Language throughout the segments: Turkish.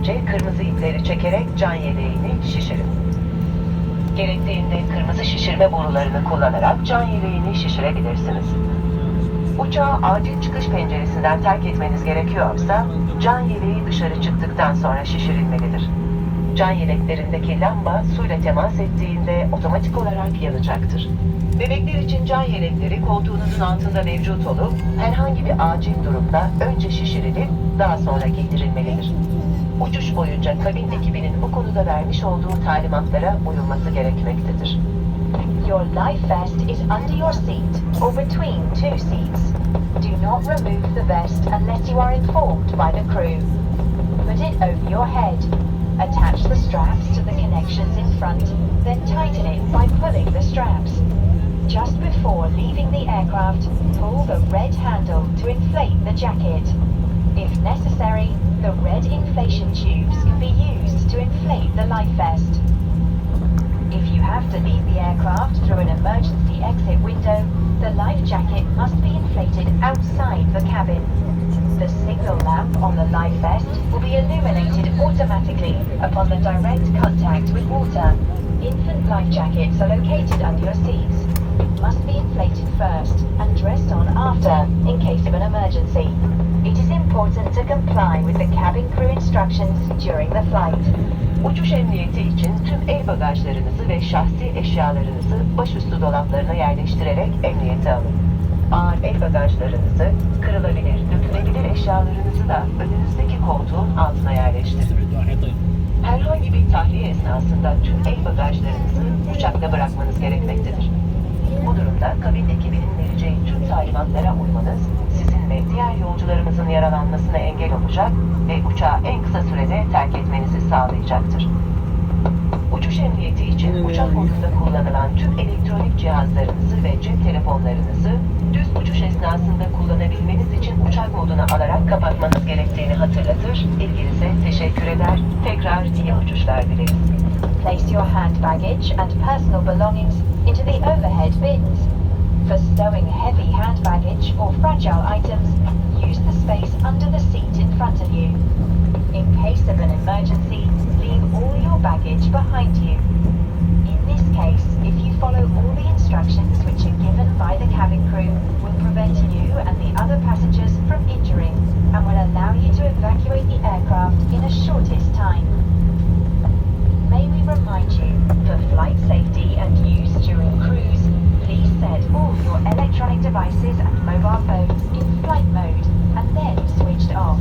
önce kırmızı ipleri çekerek can yeleğini şişirin. Gerektiğinde kırmızı şişirme borularını kullanarak can yeleğini şişirebilirsiniz. Uçağı acil çıkış penceresinden terk etmeniz gerekiyorsa, can yeleği dışarı çıktıktan sonra şişirilmelidir. Can yeleklerindeki lamba suyla temas ettiğinde otomatik olarak yanacaktır. Bebekler için can yelekleri koltuğunuzun altında mevcut olup, herhangi bir acil durumda önce şişirilip daha sonra giydirilmelidir. Uçuş boyunca kabin ekibinin bu konuda vermiş olduğu talimatlara uyulması gerekmektedir. Your life vest is under your seat or between two seats. Do not remove the vest unless you are informed by the crew. Put it over your head. Attach the straps to the connections in front, then tighten it by pulling the straps. Just before leaving the aircraft, pull the red handle to inflate the jacket. If necessary, the red inflation tubes can be used to inflate the life vest. If you have to leave the aircraft through an emergency exit window, the life jacket must be inflated outside the cabin. The signal lamp on the life vest will be illuminated automatically upon the direct contact with water. Infant life jackets are located under your seats. It must be inflated first and dressed on after in case of an emergency. It is important to comply with the cabin crew instructions during the flight. Uçuş emniyeti için tüm el bagajlarınızı ve şahsi eşyalarınızı başüstü dolaplarına yerleştirerek emniyete alın. Ağır el bagajlarınızı, kırılabilir, dökülebilir eşyalarınızı da önünüzdeki koltuğun altına yerleştirin. Herhangi bir tahliye esnasında tüm el bagajlarınızı uçakta bırakmanız gerekmektedir. Bu durumda kabin ekibinin vereceği tüm talimatlara uymanız, sizin ve diğer yolcularımızın yaralanmasına engel olacak ve uçağı en kısa sürede terk etmenizi sağlayacaktır. Uçuş emniyeti için uçak modunda kullanılan tüm elektronik cihazlarınızı ve cep telefonlarınızı düz uçuş esnasında kullanabilmeniz için uçak moduna alarak kapatmanız gerektiğini hatırlatır, ilginize teşekkür eder, tekrar iyi uçuşlar dileriz. Place your hand baggage and personal belongings into the overhead bins. For stowing heavy hand baggage or fragile items, use the space under the seat in front of you. In case of an emergency, leave all your baggage behind you. In this case, if you follow all the instructions which are given by the cabin crew, will prevent you and the other passengers from injuring and will allow you to evacuate the aircraft in a shortest time. May we remind you, for flight safety and use during cruise, please set all your electronic devices and mobile phones in flight mode and then switched off.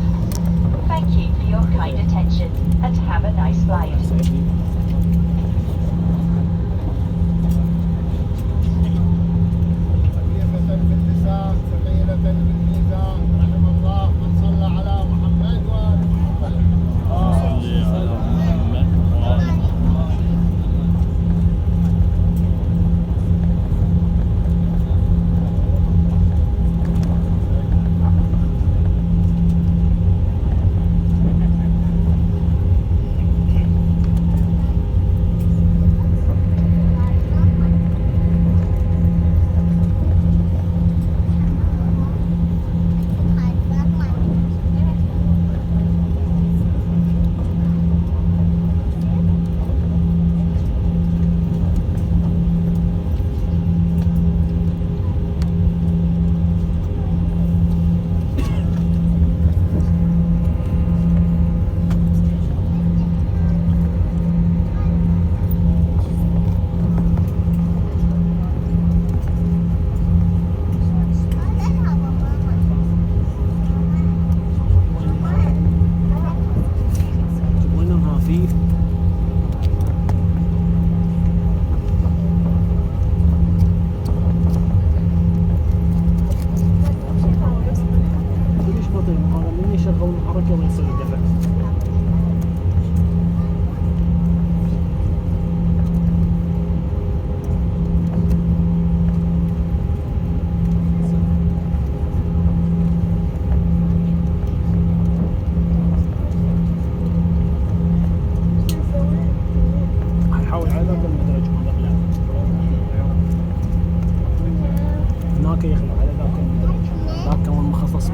Thank you for your kind attention and have a nice flight.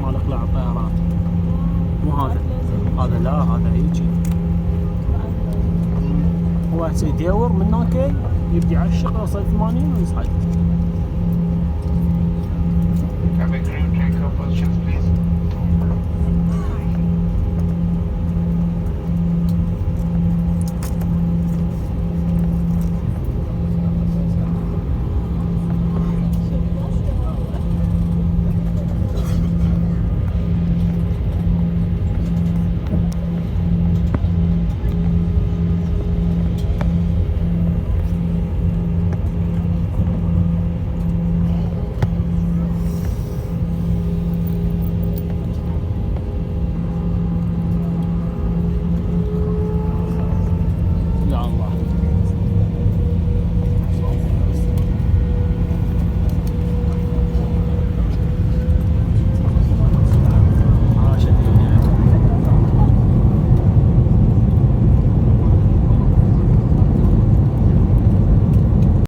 مال اقلاع الطائرات. مو هذا لا هذا هيجي واحد سيدور من هناك يبدي يعشق يوصل 80 ويصعد.